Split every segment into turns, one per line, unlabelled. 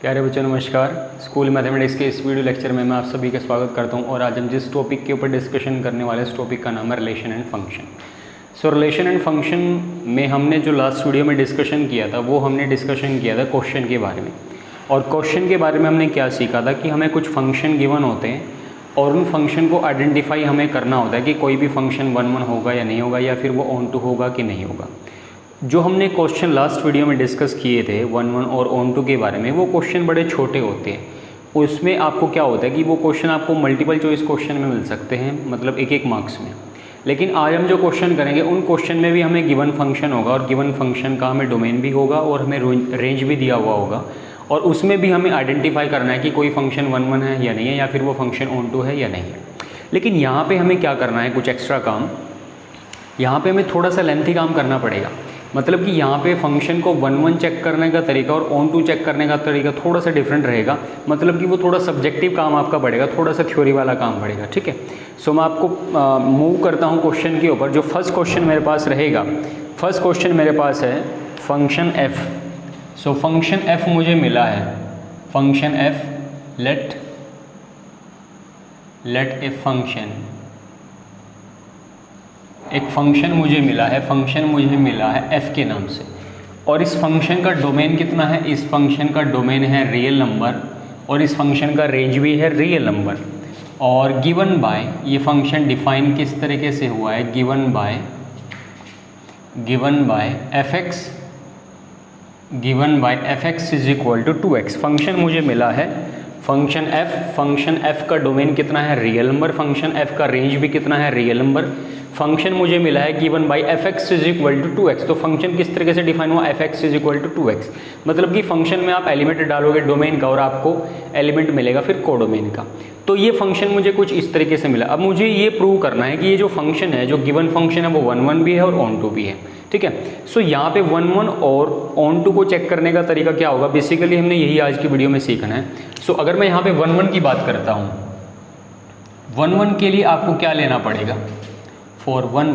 प्यारे बच्चों नमस्कार। स्कूल मैथमेटिक्स के इस वीडियो लेक्चर में मैं आप सभी का स्वागत करता हूं और आज हम जिस टॉपिक के ऊपर डिस्कशन करने वाले इस टॉपिक का नाम है relation and function. So relation and function में हमने जो लास्ट वीडियो में डिस्कशन किया था वो हमने डिस्कशन किया था क्वेश्चन के बारे में। और क्वेश्चन के बारे में हमने क्या सीखा था कि हमें कुछ फंक्शन गिवन होते हैं और उन फंक्शन को आइडेंटिफाई हमें करना होता है कि कोई भी फंक्शन 1 1 होगा या नहीं होगा, या फिर वो ऑन टू होगा कि नहीं होगा। जो हमने क्वेश्चन लास्ट वीडियो में डिस्कस किए थे 1 1 और ऑन टू के बारे में, वो क्वेश्चन बड़े छोटे होते हैं। उसमें आपको क्या होता है कि वो क्वेश्चन आपको मल्टीपल चॉइस क्वेश्चन में मिल सकते हैं, मतलब एक मार्क्स में। लेकिन आज हम जो क्वेश्चन करेंगे उन क्वेश्चन में भी हमें गिवन फंक्शन होगा और गिवन फंक्शन का हमें डोमेन भी होगा और हमें रेंज भी दिया हुआ होगा, और उसमें भी हमें आइडेंटिफाई करना है कि कोई फंक्शन 1 1 है या नहीं है, या फिर वो फंक्शन ऑन टू है या नहीं है। लेकिन यहाँ पे हमें क्या करना है, कुछ एक्स्ट्रा काम। यहाँ पे हमें थोड़ा सा लेंथी काम करना पड़ेगा। मतलब कि यहाँ पे फंक्शन को 1 1 चेक करने का तरीका और ऑन टू चेक करने का तरीका थोड़ा सा डिफरेंट रहेगा। मतलब कि वो थोड़ा सब्जेक्टिव काम आपका बढ़ेगा, थोड़ा सा थ्योरी वाला काम बढ़ेगा। ठीक है, सो मैं आपको मूव करता हूँ क्वेश्चन के ऊपर। जो फर्स्ट क्वेश्चन मेरे पास रहेगा, फर्स्ट क्वेश्चन मेरे पास है function f. So function f मुझे मिला है, function f let a function, एक फंक्शन मुझे मिला है, फंक्शन मुझे मिला है f के नाम से। और इस फंक्शन का डोमेन कितना है, इस फंक्शन का डोमेन है रियल नंबर और इस फंक्शन का रेंज भी है रियल नंबर। और गिवन बाय, ये फंक्शन डिफाइन किस तरीके से हुआ है, given by f x is equal to 2x। Function मुझे मिला है फंक्शन f का डोमेन कितना है, रियल नंबर। फंक्शन f का रेंज भी कितना है, रियल नंबर। फंक्शन मुझे मिला है given by f x is equal to 2x। तो फंक्शन किस तरीके से डिफाइन हुआ, f x is equal to 2x। मतलब कि फंक्शन में आप एलिमेंट डालोगे डोमेन का और आपको एलिमेंट मिलेगा फिर कोडोमेन का। तो ये फंक्शन मुझे कुछ इस तरीके से मिला। अब मुझे ये प्रूव करना है कि ये जो फंक्शन है, जो गिवन फंक्शन है, वो 1 1 भी है और ऑन टू भी है। ठीक है, सो यहाँ पे 1 1 और ऑन टू को चेक करने का तरीका क्या होगा, बेसिकली हमने यही आज की वीडियो में सीखना है। सो अगर मैं यहाँ पे 1 1 की बात करता हूँ, 1 1 के लिए आपको क्या लेना पड़ेगा, फॉर 1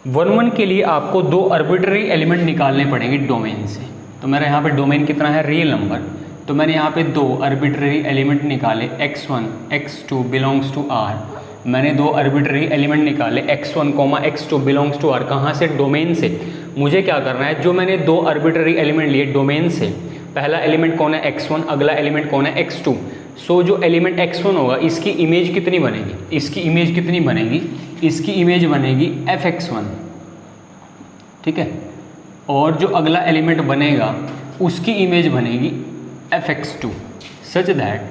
1 के लिए आपको 2 आर्बिट्ररी एलिमेंट निकालने पड़ेंगे डोमेन से। तो मेरा यहाँ पे डोमेन कितना है, रियल नंबर। तो मैंने यहाँ पे 2 आर्बिट्ररी एलिमेंट निकाले, x1 x2 belongs to r। मैंने 2 आर्बिट्ररी एलिमेंट निकाले x1 x2 belongs to r। कहाँ से, डोमेन से। मुझे क्या करना है, जो मैंने 2 आर्बिट्ररी एलिमेंट लिए डोमेन से, पहला एलिमेंट कौन है, x1, अगला एलिमेंट कौन है, x2। सो जो एलिमेंट x1 होगा इसकी इमेज कितनी बनेगी, इसकी इमेज कितनी बनेगी, इसकी इमेज बनेगी fx1। ठीक है, और जो अगला एलिमेंट बनेगा उसकी इमेज बनेगी fx2, such that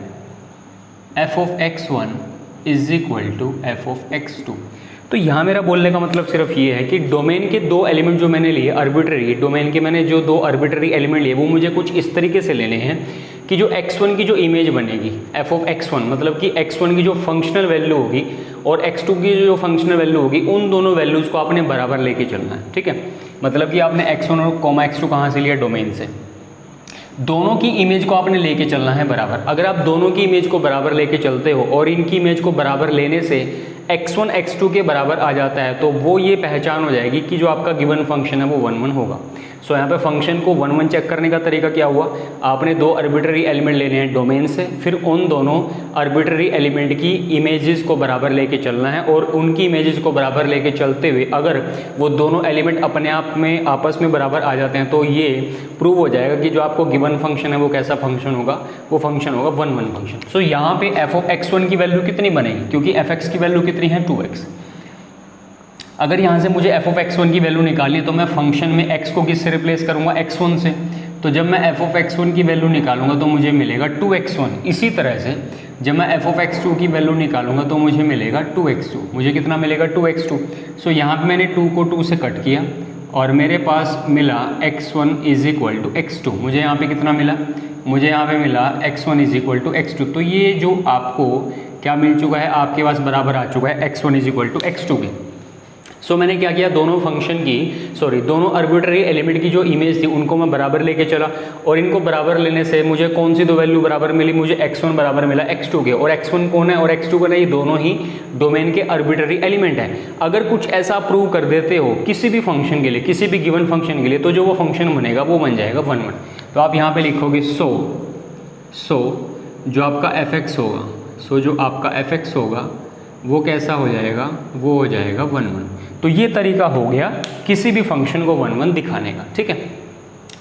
f of x1 is equal to f of x2। तो यहाँ मेरा बोलने का मतलब सिर्फ ये है कि डोमेन के 2 एलिमेंट जो मैंने लिए आर्बिट्ररी, डोमेन के मैंने जो 2 आर्बिट्ररी एलिमेंट लिए वो मुझे कुछ इस तरीके से लेने हैं कि जो x1 की जो इमेज बनेगी f ऑफ x1, मतलब कि x1 की जो फंक्शनल वैल्यू होगी और x2 की जो फंक्शनल वैल्यू होगी, उन दोनों वैल्यूज़ को आपने बराबर लेके चलना है। ठीक है, मतलब कि आपने x1 और x2 कहाँ से लिया, डोमेन से। दोनों की इमेज को आपने लेके चलना है बराबर। अगर आप दोनों की इमेज को बराबर लेके चलते हो और इनकी इमेज को बराबर लेने से x1 x2 के बराबर आ जाता है, तो वो ये पहचान हो जाएगी कि जो आपका गिवन फंक्शन है वो 1 1 होगा। सो यहाँ पे फंक्शन को 1 1 चेक करने का तरीका क्या हुआ, आपने 2 आर्बिट्ररी एलिमेंट लेने हैं डोमेन से, फिर उन दोनों आर्बिट्ररी एलिमेंट की इमेजेस को बराबर लेके चलना है, और उनकी इमेजेस को बराबर लेके चलते हुए अगर वो दोनों एलिमेंट अपने आप में आपस में बराबर आ जाते हैं तो ये प्रूव हो जाएगा कि जो आपको गिवन फंक्शन है वो कैसा फंक्शन होगा, वो फंक्शन होगा 1 1 फंक्शन। सो यहाँ पे f ऑफ x1 की वैल्यू कितनी बनेगी, क्योंकि fx की वैल्यू कितनी है, 2x। अगर यहाँ से मुझे f ऑफ x1 की वैल्यू निकालनी है तो मैं फंक्शन में x को किससे रिप्लेस करूँगा, x1 से। तो जब मैं f ऑफ x1 की वैल्यू निकालूंगा तो मुझे मिलेगा 2x1। इसी तरह से जब मैं f ऑफ x2 की वैल्यू निकालूंगा तो मुझे मिलेगा 2x2। मुझे कितना मिलेगा, 2x2। सो यहाँ पे मैंने 2 को 2 से कट किया और मेरे पास मिला x1 is equal to x2। मुझे यहाँ पे कितना मिला, मुझे यहाँ पे मिला x1 is equal to x2। तो ये जो आपको क्या मिल चुका है, आपके पास बराबर आ चुका है x1 is equal to x2 के। सो मैंने क्या किया, दोनों आर्बिट्ररी एलिमेंट की जो इमेज थी उनको मैं बराबर लेके चला, और इनको बराबर लेने से मुझे कौन सी दो वैल्यू बराबर मिली, मुझे x1 बराबर मिला x2 के, और x1 कौन है और x2 कौन है, ये दोनों ही डोमेन के आर्बिट्ररी एलिमेंट है। अगर कुछ ऐसा प्रूव कर देते हो किसी भी फंक्शन के लिए, किसी भी गिवन फंक्शन के लिए, तो जो वो फंक्शन बनेगा वो बन जाएगा 1 1। तो आप यहाँ पे लिखोगे सो जो आपका fx होगा, जो आपका fx होगा वो कैसा हो जाएगा, वो हो जाएगा 1 1। तो ये तरीका हो गया किसी भी फंक्शन को 1 1 दिखाने का, ठीक है।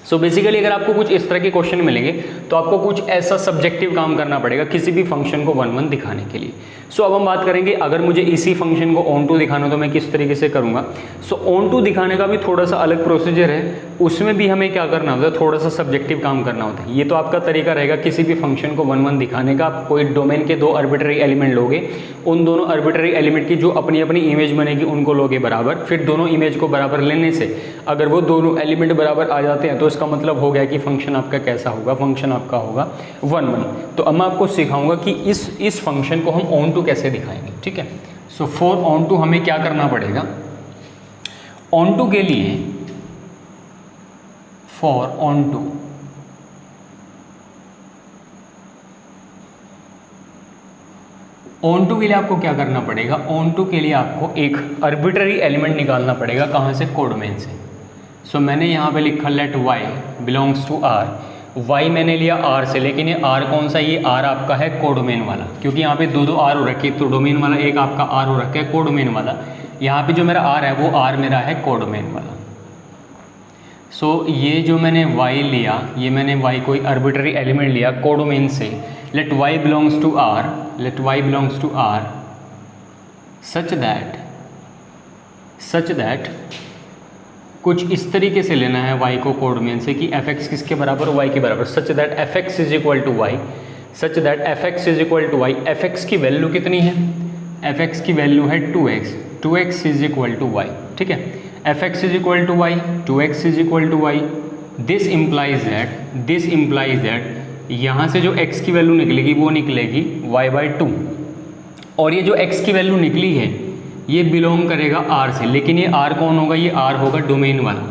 सो बेसिकली अगर आपको कुछ इस तरह के क्वेश्चन मिलेंगे तो आपको कुछ ऐसा सब्जेक्टिव काम करना पड़ेगा किसी भी फंक्शन को 1 1 दिखाने के लिए। सो अब हम बात करेंगे अगर मुझे इसी फंक्शन को ऑन टू दिखाना तो मैं किस तरीके से करूँगा। सो ऑन टू दिखाने का भी थोड़ा सा अलग प्रोसीजर है, उसमें भी हमें क्या करना होता है, थोड़ा सा सब्जेक्टिव काम करना होता है। ये तो आपका तरीका रहेगा किसी भी फंक्शन को 1 1 दिखाने का। आप कोई डोमेन के दो आर्बिट्ररी एलिमेंट लोगे, उन दोनों आर्बिट्ररी एलिमेंट की जो अपनी अपनी इमेज बनेगी उनको लोगे बराबर, फिर दोनों इमेज को बराबर लेने से अगर वो दोनों एलिमेंट बराबर आ जाते हैं तो इसका मतलब हो गया कि फंक्शन आपका कैसा होगा, फंक्शन आपका होगा 1 1। तो अब मैं आपको सिखाऊंगा कि इस फंक्शन को हम ऑन टू कैसे दिखाएंगे, ठीक है। सो फॉर ऑन टू हमें क्या करना पड़ेगा, ऑन टू के लिए for onto onto के लिए आपको क्या करना पड़ेगा, ऑन टू के लिए आपको एक आर्बिट्ररी एलिमेंट निकालना पड़ेगा, कहाँ से, कोडोमेन से। सो मैंने यहाँ पे लिखा let y belongs to r, y मैंने लिया r से, लेकिन ये r कौन सा, ये r आपका है कोडोमेन वाला, क्योंकि यहाँ पे दो r हो रखे, तो डोमेन वाला एक आपका r हो रखा है कोडोमेन वाला। यहाँ पे जो मेरा r है वो r मेरा है कोडोमेन वाला। सो ये जो मैंने y लिया, ये मैंने y कोई आर्बिट्ररी एलिमेंट लिया कोडोमेन से, let y belongs to r such that कुछ इस तरीके से लेना है y को कोडोमेन से कि fx किसके बराबर, y के बराबर, such that fx is equal to y, fx की वैल्यू कितनी है, fx की वैल्यू है 2x is equal to y, ठीक है। fx is equal to y, 2x is equal to y, this implies that यहाँ से जो x की वैल्यू निकलेगी वो निकलेगी y/2, और ये जो x की वैल्यू निकली है ये बिलोंग करेगा r से, लेकिन ये r कौन होगा, ये r होगा डोमेन वाला,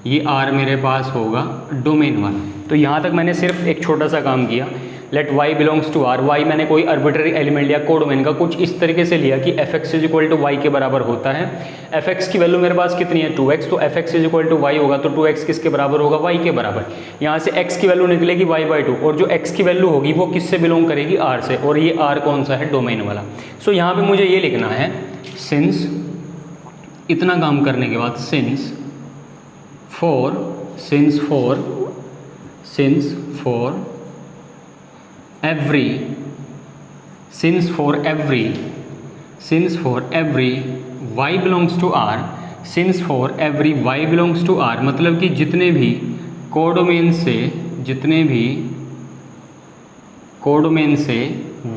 ये r मेरे पास होगा डोमेन वाला। तो यहाँ तक मैंने सिर्फ एक छोटा सा काम किया, let y belongs to r, y मैंने कोई आर्बिट्ररी एलिमेंट लिया कोडोमेन का, कुछ इस तरीके से लिया कि fx is equal to y के बराबर होता है। fx की वैल्यू मेरे पास कितनी है, 2x, तो fx is equal to y होगा, तो 2x किसके बराबर होगा, y के बराबर। यहाँ से x की वैल्यू निकलेगी y/2, और जो x की वैल्यू होगी वो किससे बिलोंग करेगी, r से, और ये r कौन सा है, डोमेन वाला। सो यहाँ पे मुझे ये लिखना है, सिंस, इतना काम करने के बाद since for every y belongs to r, मतलब कि जितने भी कोडोमेन से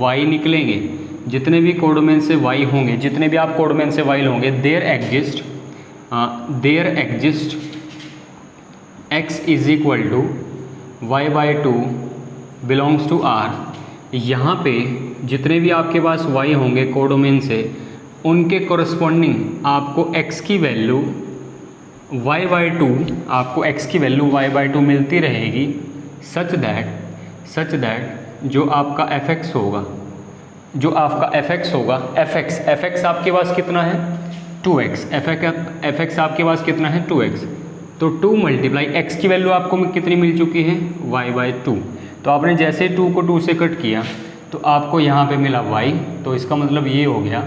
y निकलेंगे, जितने भी कोडोमेन से y होंगे, जितने भी आप कोडोमेन से y लोगे, there exist x is equal to y/2 belongs to r। यहाँ पे जितने भी आपके पास y होंगे कोडोमेन से, उनके कोरस्पॉन्डिंग आपको x की वैल्यू y/2 मिलती रहेगी, सच दैट जो आपका fx होगा, fx आपके पास कितना है, 2x, fx आपके पास कितना है, 2x, तो 2 मल्टीप्लाई x की वैल्यू आपको कितनी मिल चुकी है, y/2। तो आपने जैसे 2 को 2 से कट किया तो आपको यहाँ पे मिला y, तो इसका मतलब ये हो गया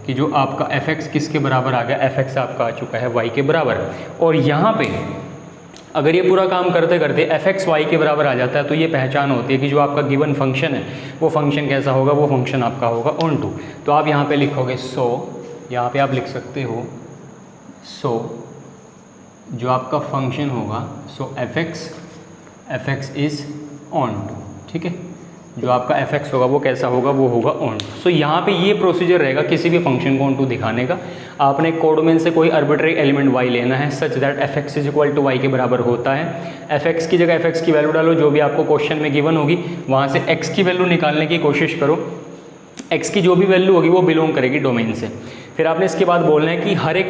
कि जो आपका fx किसके बराबर आ गया, fx आपका आ चुका है y के बराबर। और यहाँ पे अगर ये पूरा काम करते करते fx y के बराबर आ जाता है तो ये पहचान होती है कि जो आपका गिवन फंक्शन है वो फंक्शन कैसा होगा, वो फंक्शन आपका होगा ऑन टू। तो आप यहाँ पे लिखोगे यहाँ पे आप लिख सकते हो जो आपका फंक्शन होगा, fx इज़ ऑन टू, ठीक है। जो आपका fx होगा वो कैसा होगा, वो होगा ऑन टू। सो यहाँ पे ये प्रोसीजर रहेगा किसी भी फंक्शन को ऑन टू दिखाने का। आपने कोडोमेन से कोई आर्बिट्ररी एलिमेंट y लेना है, such that fx is equal to y के बराबर होता है। fx की जगह fx की वैल्यू डालो, जो भी आपको क्वेश्चन में गिवन होगी वहाँ से x की वैल्यू निकालने की कोशिश करो। x की जो भी वैल्यू होगी वो बिलोंग करेगी डोमेन से। फिर आपने इसके बाद बोलना है कि हर एक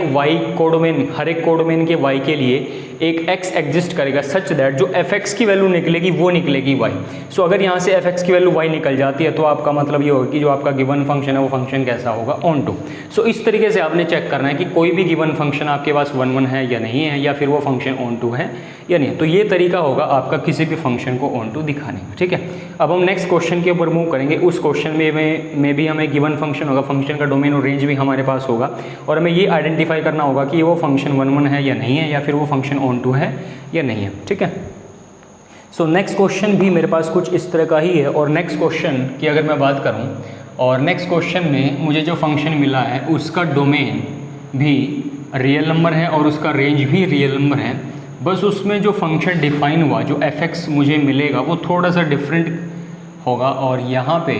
कोडोमेन के y के लिए एक x एग्जिस्ट करेगा सच दैट जो fx की वैल्यू निकलेगी वो निकलेगी y। सो अगर यहाँ से fx की वैल्यू y निकल जाती है तो आपका मतलब ये होगा कि जो आपका गिवन फंक्शन है वो फंक्शन कैसा होगा, ऑन टू। सो इस तरीके से आपने चेक करना है कि कोई भी गिवन फंक्शन आपके पास 1 1 है या नहीं है, या फिर वो फंक्शन ऑन टू है या नहीं। तो ये तरीका होगा आपका किसी भी फंक्शन को ऑन टू दिखाने का, ठीक है। अब हम नेक्स्ट क्वेश्चन के ऊपर मूव करेंगे। उस क्वेश्चन में भी हमें गिवन फंक्शन होगा, फंक्शन का डोमेन और रेंज भी हमारे पास होगा, और हमें ये आइडेंटिफाई करना होगा कि वो फंक्शन 1 1 है या नहीं है, या फिर वो फंक्शन ऑन टू है या नहीं है, ठीक है। सो नेक्स्ट क्वेश्चन भी मेरे पास कुछ इस तरह का ही है। और नेक्स्ट क्वेश्चन की अगर मैं बात करूं, और नेक्स्ट क्वेश्चन में मुझे जो फंक्शन मिला है उसका डोमेन भी रियल नंबर है और उसका रेंज भी रियल नंबर है, बस उसमें जो फंक्शन डिफाइन हुआ, जो fx मुझे मिलेगा वो थोड़ा सा डिफरेंट होगा। और यहाँ पे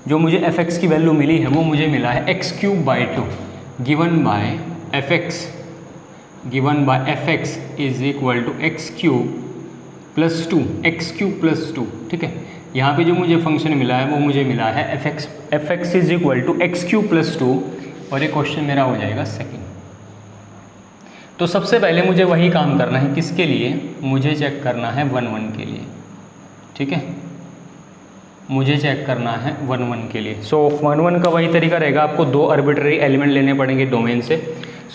जो मुझे fx की वैल्यू मिली है वो मुझे मिला है x³/2 given by fx is equal to x³ + 2, ठीक है। यहाँ पे जो मुझे फंक्शन मिला है वो मुझे मिला है fx is equal to x³ + 2, और ये क्वेश्चन मेरा हो जाएगा सेकेंड। तो सबसे पहले मुझे वही काम करना है, किसके लिए, मुझे चेक करना है 1 1 के लिए, ठीक है। मुझे चेक करना है 1 1 के लिए। सो 1 1 का वही तरीका रहेगा, आपको 2 आर्बिट्ररी एलिमेंट लेने पड़ेंगे डोमेन से।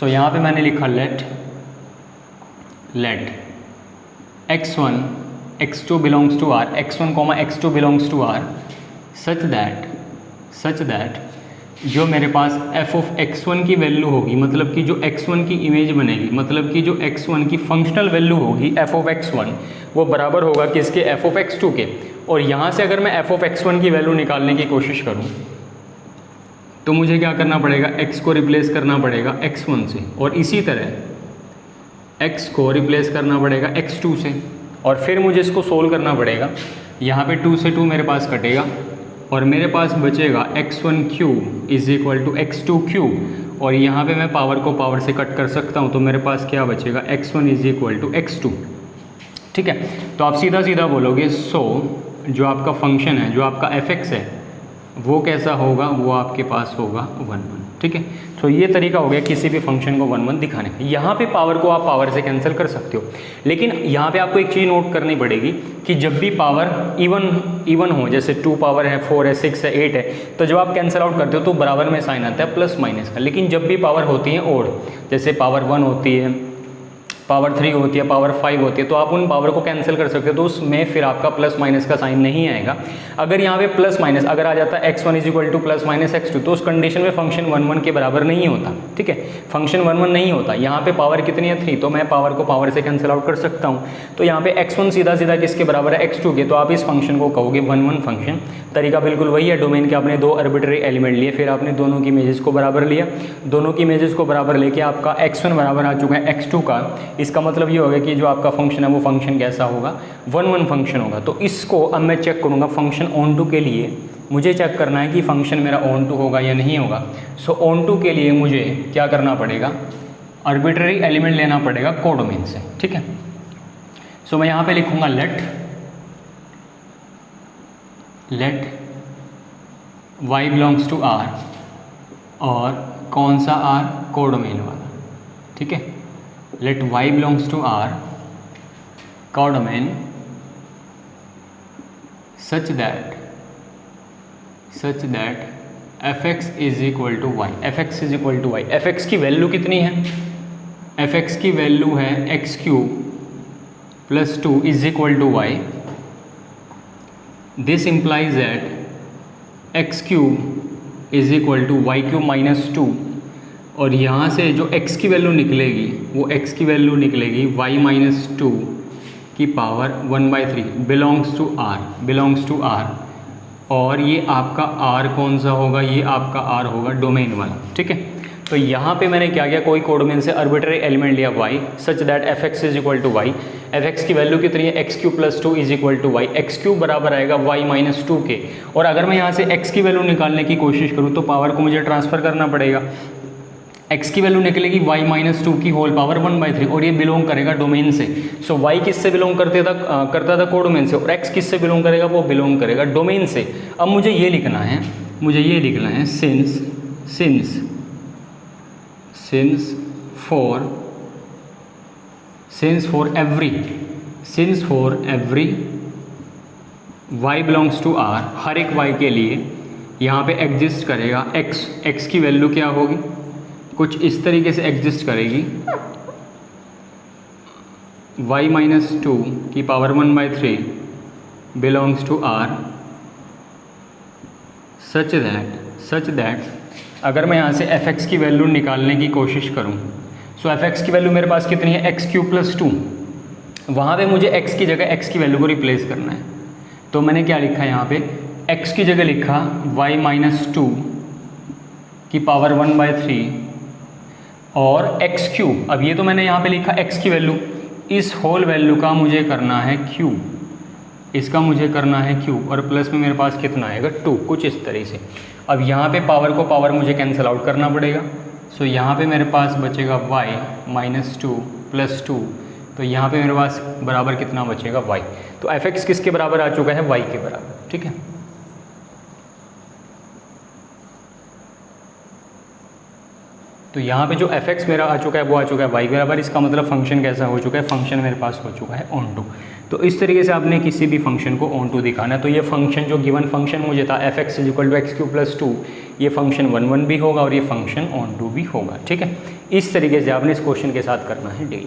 सो यहाँ पे मैंने लिखा let x1 x2 belongs to r, x1 x2 belongs to r such that जो मेरे पास f ऑफ x1 की वैल्यू होगी, मतलब कि जो x1 की इमेज बनेगी, मतलब कि जो x1 की फंक्शनल वैल्यू होगी f ऑफ x1 वो बराबर होगा किसके, f ऑफ x2 के। और यहाँ से अगर मैं f ऑफ x1 की वैल्यू निकालने की कोशिश करूँ तो मुझे क्या करना पड़ेगा, x को रिप्लेस करना पड़ेगा x1 से, और इसी तरह x को रिप्लेस करना पड़ेगा x2 से, और फिर मुझे इसको सोल्व करना पड़ेगा। यहाँ पे 2 से 2 मेरे पास कटेगा और मेरे पास बचेगा x1³ is equal to x2³, और यहाँ पे मैं पावर को पावर से कट कर सकता हूँ, तो मेरे पास क्या बचेगा, x1 is equal to x2, ठीक है। तो आप सीधा सीधा बोलोगे सो जो आपका फंक्शन है, जो आपका fx है वो कैसा होगा, वो आपके पास होगा 1 1, ठीक है। तो ये तरीका हो गया किसी भी फंक्शन को 1 1 दिखाने का। यहाँ पे पावर को आप पावर से कैंसिल कर सकते हो, लेकिन यहाँ पे आपको एक चीज़ नोट करनी पड़ेगी कि जब भी पावर इवन हो, जैसे 2 पावर है, 4 है, 6 है, 8 है, तो जब आप कैंसिल आउट करते हो तो बराबर में साइन आता है प्लस माइनस का। लेकिन जब भी पावर होती है ओड, जैसे पावर 1 होती है, पावर 3 होती है, पावर 5 होती है, तो आप उन पावर को कैंसिल कर सकते हो, तो उसमें फिर आपका प्लस माइनस का साइन नहीं आएगा। अगर यहाँ पे प्लस माइनस अगर आ जाता है x1 is equal two plus minus x2, तो उस कंडीशन में फंक्शन 1 1 के बराबर नहीं होता, ठीक है। फंक्शन 1 1 नहीं होता। यहाँ पे पावर कितनी है, 3, तो मैं पावर को पावर से कैंसिल आउट कर सकता हूँ। तो यहाँ पे x1 सीधा सीधा किसके बराबर है, x2 के, तो आप इस फंक्शन को कहोगे 1 1 फंक्शन। तरीका बिल्कुल वही है, डोमेन के आपने 2 आर्बिट्ररी एलिमेंट लिए, फिर आपने दोनों की इमेजेस को बराबर लिया, दोनों की इमेजेस को बराबर लेके आपका x1 बराबर आ चुका है x2 का। इसका मतलब ये होगा कि जो आपका फंक्शन है वो फंक्शन कैसा होगा, 1 1 फंक्शन होगा। तो इसको अब मैं चेक करूँगा फंक्शन ऑन टू के लिए, मुझे चेक करना है कि फंक्शन मेरा ऑन टू होगा या नहीं होगा। सो ऑन टू के लिए मुझे क्या करना पड़ेगा, आर्बिट्ररी एलिमेंट लेना पड़ेगा कोडोमेन से, ठीक है। सो मैं यहाँ पे लिखूँगा let y belongs to r, और कौन सा r, कोडोमेन वाला, ठीक है। Let y belongs to r codomain such that fx is equal to y, fx is equal to y। fx की वैल्यू कितनी है, fx की वैल्यू है x³ + 2 is equal to y। This implies that x³ is equal to y³ - 2, और यहाँ से जो x की वैल्यू निकलेगी वो x की वैल्यू निकलेगी y - 2 की पावर 1/3 बिलोंग्स टू r, और ये आपका r कौन सा होगा, ये आपका r होगा डोमेन वाला, ठीक है। तो यहाँ पे मैंने क्या किया, कोई कोडोमेन से आर्बिट्ररी एलिमेंट लिया y such that fx is equal to y। fx की वैल्यू कितनी है, x³ + 2 is equal to y। x³ बराबर आएगा y - 2 के, और अगर मैं यहाँ से x की वैल्यू निकालने की कोशिश करूँ तो पावर को मुझे ट्रांसफ़र करना पड़ेगा। x की वैल्यू निकलेगी y - 2 की होल पावर 1/3, और ये बिलोंग करेगा डोमेन से। सो y किससे बिलोंग करता था कोडोमेन से, और x किससे बिलोंग करेगा, वो बिलोंग करेगा डोमेन से। अब मुझे ये लिखना है since since for every y belongs to r, हर एक y के लिए यहाँ पे एग्जिस्ट करेगा x की वैल्यू क्या होगी, कुछ इस तरीके से एग्जिस्ट करेगी, y माइनस 2 की power 1/3 belongs to r, such that अगर मैं यहाँ से fx की वैल्यू निकालने की कोशिश करूँ, सो fx की वैल्यू मेरे पास कितनी है, x³ + 2, वहाँ पे मुझे x की जगह x की वैल्यू को रिप्लेस करना है। तो मैंने क्या लिखा है यहाँ पे, x की जगह लिखा y माइनस 2 की पावर 1/3 और x³। अब ये तो मैंने यहाँ पे लिखा x की वैल्यू, इस होल वैल्यू का मुझे करना है q, इसका मुझे करना है q, और प्लस में मेरे पास कितना आएगा 2, कुछ इस तरह से। अब यहाँ पे पावर को पावर मुझे कैंसिल आउट करना पड़ेगा, सो यहाँ पे मेरे पास बचेगा y माइनस 2 + 2, तो यहाँ पे मेरे पास बराबर कितना बचेगा y। तो fx किसके बराबर आ चुका है, y के बराबर, ठीक है। तो यहाँ पे जो fx मेरा आ चुका है वो आ चुका है y के बराबर, इसका मतलब फंक्शन कैसा हो चुका है, फंक्शन मेरे पास हो चुका है ऑन टू। तो इस तरीके से आपने किसी भी फंक्शन को ऑन टू दिखाना है। तो ये फंक्शन जो गिवन फंक्शन मुझे था fx = x³ + 2, ये फंक्शन 1 भी होगा और ये फंक्शन ऑन टू भी होगा, ठीक है। इस तरीके से आपने इस क्वेश्चन के साथ करना है डील।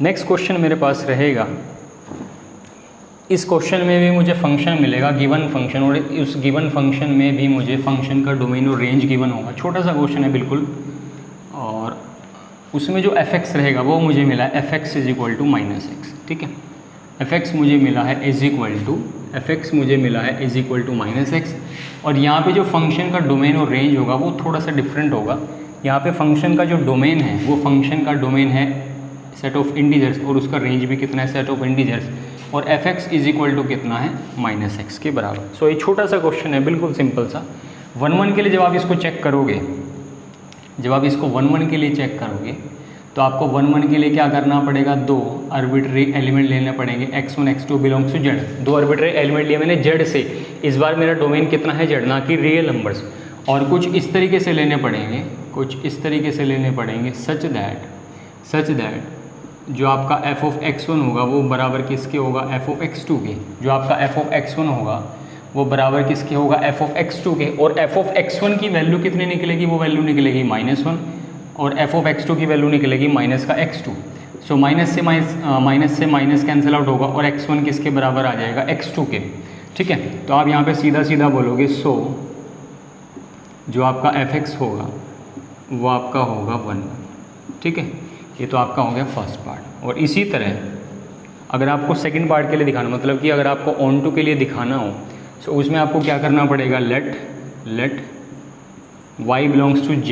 नेक्स्ट क्वेश्चन मेरे पास रहेगा, इस क्वेश्चन में भी मुझे फंक्शन मिलेगा गिवन फंक्शन, और उस गिवन फंक्शन में भी मुझे फंक्शन का डोमेन और रेंज गिवन होगा। छोटा सा क्वेश्चन है बिल्कुल, और उसमें जो fx रहेगा वो मुझे मिला है fx = -x, ठीक है। fx मुझे मिला है -x, और यहाँ पे जो फंक्शन का डोमेन और रेंज होगा वो थोड़ा सा डिफरेंट होगा। यहाँ पे फंक्शन का जो डोमेन है वो फंक्शन का डोमेन है सेट ऑफ इंटीजर्स, और उसका रेंज भी कितना है, सेट ऑफ इंटीजर्स, और fx = कितना है, -x के बराबर। सो ये छोटा सा क्वेश्चन है, बिल्कुल सिंपल सा। 1 के लिए जब आप इसको चेक करोगे, तो आपको 1 के लिए क्या करना पड़ेगा, 2 आर्बिट्ररी एलिमेंट लेने पड़ेंगे, x1 x2 belongs to z। 2 arbitrary element लिए मैंने z से, इस बार मेरा डोमेन कितना है, z, ना कि रियल नंबर्स। और कुछ इस तरीके से लेने पड़ेंगे, सच दैट जो आपका f(x1) होगा वो बराबर किसके होगा, f(x2) के। जो आपका f(x1) होगा वो बराबर किसके होगा, f(x2) के। और f(x1) की वैल्यू कितनी निकलेगी, वो वैल्यू निकलेगी -1, और f(x2) की वैल्यू निकलेगी -(x2). सो माइनस से माइनस कैंसिल आउट होगा, और x1 किसके बराबर आ जाएगा, x2 के, ठीक है। तो आप यहाँ पे सीधा बोलोगे, सो जो आपका fx होगा वो आपका होगा 1, ठीक है। ये तो आपका हो गया फर्स्ट पार्ट। और इसी तरह अगर आपको सेकंड पार्ट के लिए दिखाना, मतलब कि अगर आपको ऑन टू के लिए दिखाना हो, तो उसमें आपको क्या करना पड़ेगा, let y belongs to z,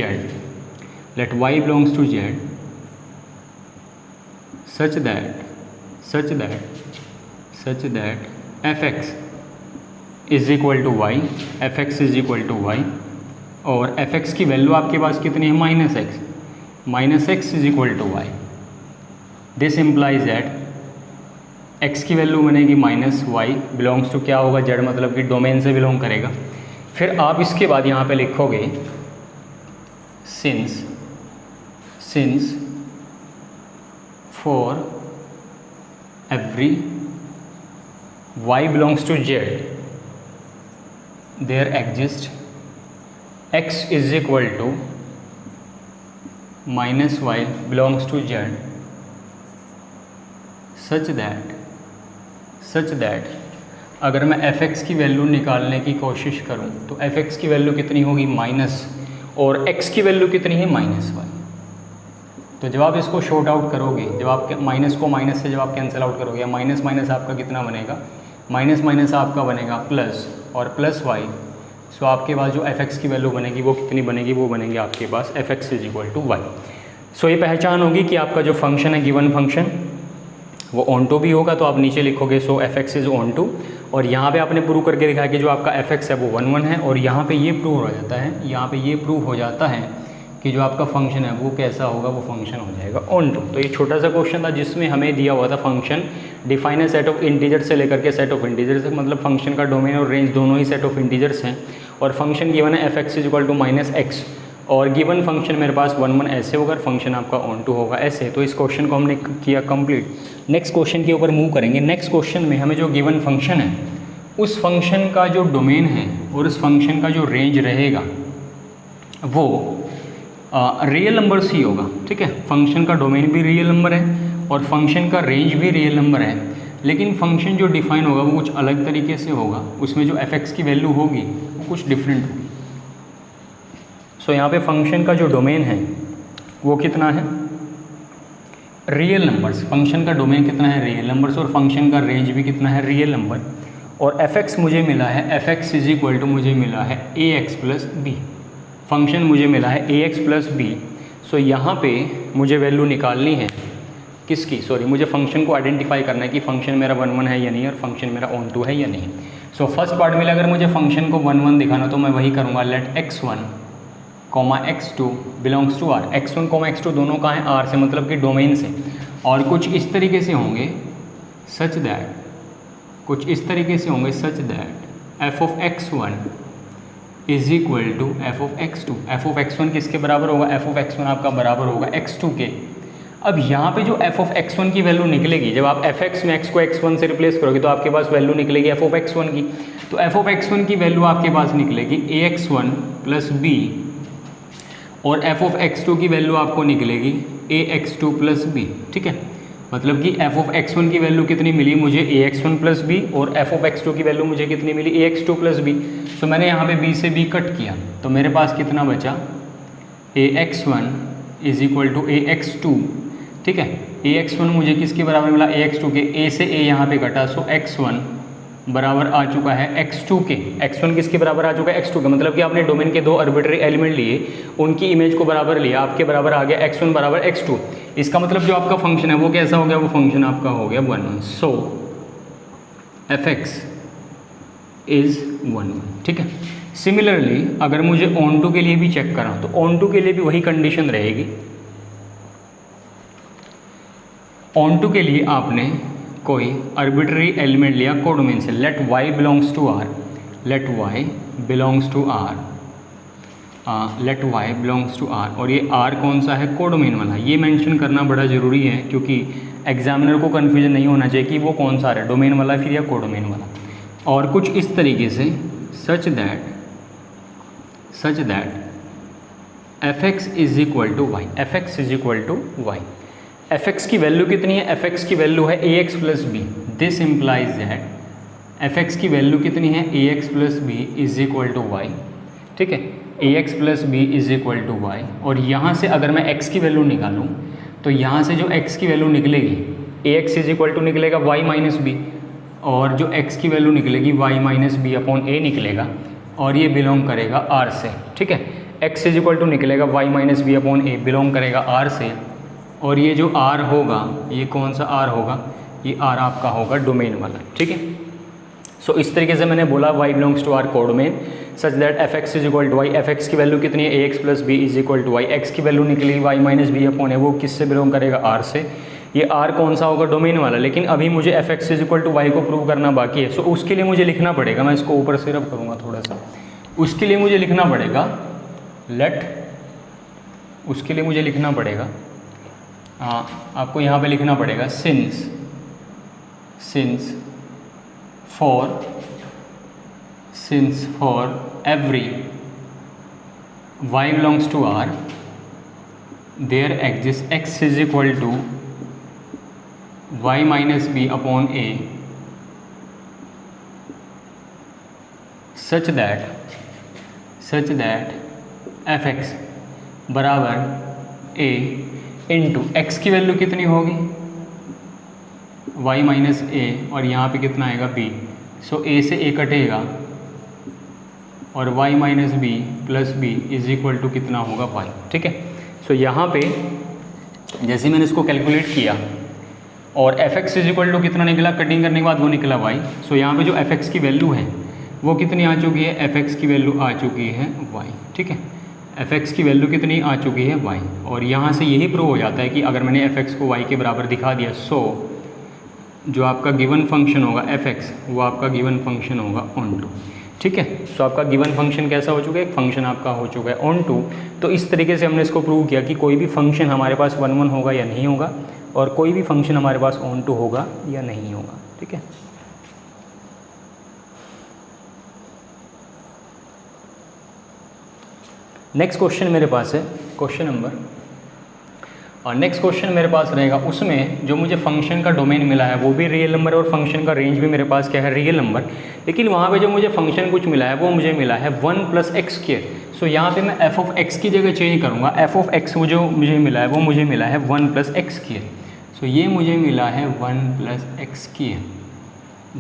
such that fx = y, और fx की वैल्यू आपके पास कितनी है, -x = y। This implies that x की वैल्यू बनेगी -y बिलोंग्स टू क्या होगा, z, मतलब कि डोमेन से बिलोंग करेगा। फिर आप इसके बाद यहाँ पे लिखोगे since for every y belongs to z there exist x = -y belongs to z, such that अगर मैं fx की वैल्यू निकालने की कोशिश करूं तो fx की वैल्यू कितनी होगी, माइनस, और x की वैल्यू कितनी है, -y। तो जब आप इसको शॉर्ट आउट करोगे, जब आप माइनस को माइनस से जब आप कैंसिल आउट करोगे, माइनस आपका कितना बनेगा, माइनस आपका बनेगा प्लस, और प्लस y। सो आपके पास जो fx की वैल्यू बनेगी वो कितनी बनेगी, वो बनेगी आपके पास fx = y। सो ये पहचान होगी कि आपका जो फंक्शन है गिवन फंक्शन, वो ऑन टू भी होगा, तो आप नीचे लिखोगे so f x is onto. और यहाँ पे आपने प्रूव करके दिखाया कि जो आपका एफ एक्स है वो 1 1 है, और यहाँ पे ये प्रूव हो जाता है, यहाँ पे ये प्रूव हो जाता है कि जो आपका फंक्शन है वो कैसा होगा, वो फंक्शन हो जाएगा ऑन टू। तो ये छोटा सा क्वेश्चन था जिसमें हमें दिया हुआ था function define a set of integer से लेकर के सेट ऑफ इंटीजर तक, मतलब फंक्शन का डोमेन और रेंज दोनों ही सेट ऑफ इंटीजर्स हैं, और फंक्शन गिवन है f x is equal to minus x, और गिवन फंक्शन मेरे पास 1 1 ऐसे होगा, फंक्शन आपका ऑन टू होगा ऐसे। तो इस क्वेश्चन को हमने किया कंप्लीट। नेक्स्ट क्वेश्चन के ऊपर मूव करेंगे। नेक्स्ट क्वेश्चन में हमें जो गिवन फंक्शन है उस फंक्शन का जो डोमेन है और उस फंक्शन का जो रेंज रहेगा वो रियल नंबर्स ही होगा, ठीक है। फंक्शन का डोमेन भी रियल नंबर है और फंक्शन का रेंज भी रियल नंबर है, लेकिन फंक्शन जो डिफाइन होगा वो कुछ अलग तरीके से होगा, उसमें जो एफ एक्स की वैल्यू होगी वो कुछ डिफरेंट होगी। सो यहाँ पे फंक्शन का जो डोमेन है वो कितना है, रियल नंबर्स। फंक्शन का डोमेन कितना है, रियल नंबर्स, और फंक्शन का रेंज भी कितना है, रियल नंबर। और एफ एक्स मुझे मिला है, f x is equal to मुझे मिला है a x plus b, function मुझे मिला है a x plus b. So यहाँ पे मुझे वैल्यू निकालनी है किसकी, सॉरी मुझे फंक्शन को आइडेंटिफाई करना है कि फंक्शन मेरा 1 1 है या नहीं और फंक्शन मेरा ऑन टू है या नहीं। सो फर्स्ट पार्ट में अगर मुझे फंक्शन को 1 1 दिखाना तो मैं वही करूँगा, late x1 x2 belongs to r। x1 x2 दोनों का है r से, मतलब कि डोमेन से, और कुछ इस तरीके से होंगे सच दैट, कुछ इस तरीके से होंगे such that f of x1 is equal to f of x2। F of x1 किसके बराबर होगा, एफ ऑफ x1 आपका बराबर होगा x2 के। अब यहाँ पे जो एफ ऑफ x1 की वैल्यू निकलेगी, जब आप एफ एक्स में x को x1 से रिप्लेस करोगे तो आपके पास वैल्यू निकलेगी एफ ऑफ x1 की। तो एफ ऑफ x1 की वैल्यू आपके पास निकलेगी ax1 प्लस बी, और एफ ऑफ x2 की वैल्यू आपको निकलेगी ax2 प्लस बी, ठीक है। मतलब कि एफ ऑफ x1 की वैल्यू कितनी मिली मुझे, ax1 प्लस बी, और एफ ऑफ x2 की वैल्यू मुझे कितनी मिली, ax2 प्लस बी। सो मैंने यहाँ पे b से b कट किया तो मेरे पास कितना बचा, ax1 is equal to ax2, ठीक है। ax1 मुझे किसके बराबर मिला, ax2 के, a से a यहाँ पे कटा, सो x1 बराबर आ चुका है x2 के। x1 किसके बराबर आ चुका है, x2 का, मतलब कि आपने डोमेन के दो आर्बिट्ररी एलिमेंट लिए, उनकी इमेज को बराबर लिया, आपके बराबर आ गया x1 बराबर x2। इसका मतलब जो आपका फंक्शन है वो कैसा हो गया, वो फंक्शन आपका हो गया 1 1। सो एफ एक्स इज 1 1, ठीक है। सिमिलरली अगर मुझे ऑन टू के लिए भी चेक करा तो ऑन टू के लिए भी वही कंडीशन रहेगी। ऑन टू के लिए आपने कोई आर्बिट्ररी एलिमेंट लिया कोडोमेन से, let y belongs to r, let y belongs to r, let y belongs to r, और ये r कौन सा है, कोडोमेन वाला। ये मेंशन करना बड़ा ज़रूरी है क्योंकि एग्जामिनर को कन्फ्यूजन नहीं होना चाहिए कि वो कौन सा है, डोमेन वाला फिर या कोडोमेन वाला। और कुछ इस तरीके से such that f x is equal to y, f x is equal to y. F x की वैल्यू कितनी है, एफ एक्स की वैल्यू है a x plus b. This implies that f x की वैल्यू कितनी है, a x plus b is equal to y, ठीक है। A x plus b is equal to y, और यहाँ से अगर मैं x की वैल्यू निकालूँ तो यहाँ से जो x की वैल्यू निकलेगी, ए एक्स इज इक्वल टू निकलेगा y माइनस बी, और जो x की वैल्यू निकलेगी y माइनस बी अपॉन ए निकलेगा, और ये बिलोंग करेगा r से, ठीक है। x इज इक्वल टू निकलेगा y माइनस बी अपॉन ए, बिलोंग करेगा r से, और ये जो r होगा ये कौन सा r होगा, ये r आपका होगा डोमेन वाला, ठीक है। सो इस तरीके से मैंने बोला y belongs to r codomain such that f x is equal to y. F x की वैल्यू कितनी है, a x plus b is equal to y. X की वैल्यू निकली y minus b upon a, वो किससे belong करेगा, r से। ये r कौन सा होगा, डोमेन वाला। लेकिन अभी मुझे f x is equal to y को प्रूव करना बाकी है। सो उसके लिए मुझे लिखना पड़ेगा, मैं इसको ऊपर से रब करूँगा थोड़ा सा, उसके लिए मुझे लिखना पड़ेगा उसके लिए मुझे लिखना पड़ेगा, आपको यहाँ पे लिखना पड़ेगा since for every y belongs to r there exists x is equal to y minus b upon a such that F x बराबर a इंटू एक्स की वैल्यू कितनी होगी, y माइनस ए, और यहाँ पे कितना आएगा b। सो a से a कटेगा और y minus b plus b is equal to कितना होगा y, ठीक है। सो यहाँ पे जैसे मैंने इसको कैलकुलेट किया और f x is equal to कितना निकला कटिंग करने के बाद, वो निकला वाई। सो यहाँ पे जो एफ एक्स की वैल्यू है वो कितनी आ चुकी है, एफ एक्स की वैल्यू आ चुकी है वाई। ठीक है, एफ एक्स की वैल्यू कितनी आ चुकी है वाई। और यहाँ से यही प्रूव हो जाता है कि अगर मैंने एफ एक्स को वाई के बराबर दिखा दिया, सो जो आपका गिवन फंक्शन होगा एफ एक्स, वो आपका गिवन फंक्शन होगा ऑन टू। ठीक है, सो आपका गिवन फंक्शन कैसा हो चुका है, एक फंक्शन आपका हो चुका है ऑन टू। तो इस तरीके से हमने इसको प्रूव किया कि कोई भी फंक्शन हमारे पास 1 1 होगा या नहीं होगा, और कोई भी फंक्शन हमारे पास ऑन टू होगा या नहीं होगा। ठीक है, नेक्स्ट क्वेश्चन मेरे पास है क्वेश्चन नंबर, और नेक्स्ट क्वेश्चन मेरे पास रहेगा, उसमें जो मुझे फंक्शन का डोमेन मिला है वो भी रियल नंबर और फंक्शन का रेंज भी मेरे पास क्या है, रियल नंबर। लेकिन वहाँ पे जो मुझे फंक्शन कुछ मिला है वो मुझे मिला है 1 + x²। सो यहाँ पे मैं f ऑफ x की जगह चेंज करूँगा। f ऑफ x वो जो मुझे मिला है वो मुझे मिला है 1 + x²। सो ये मुझे मिला है 1 + x²,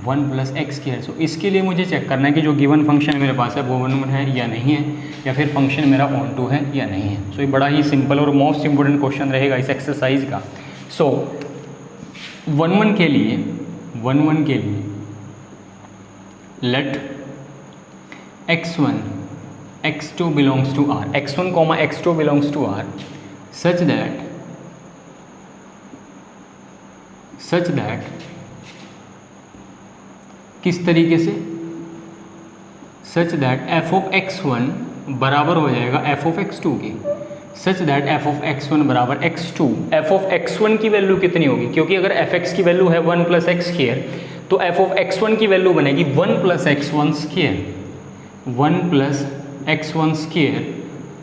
1 + x²। सो इसके लिए मुझे चेक करना है कि जो गिवन फंक्शन मेरे पास है वो 1 1 है या नहीं है, या फिर फंक्शन मेरा ऑन टू है या नहीं है। सो ये बड़ा ही सिंपल और मोस्ट इंपॉर्टेंट क्वेश्चन रहेगा इस एक्सरसाइज का। सो 1 1 के लिए let x1 x2 belongs to r, x1 x2 belongs to r such that किस तरीके से, such that f of x1 बराबर हो जाएगा f ऑफ x2 के, सच दैट f ऑफ x1 बराबर x2। f ऑफ x1 की वैल्यू कितनी होगी, क्योंकि अगर f x की वैल्यू है 1 + x², तो f ऑफ x1 की वैल्यू बनेगी 1 + x1², 1 + x1²,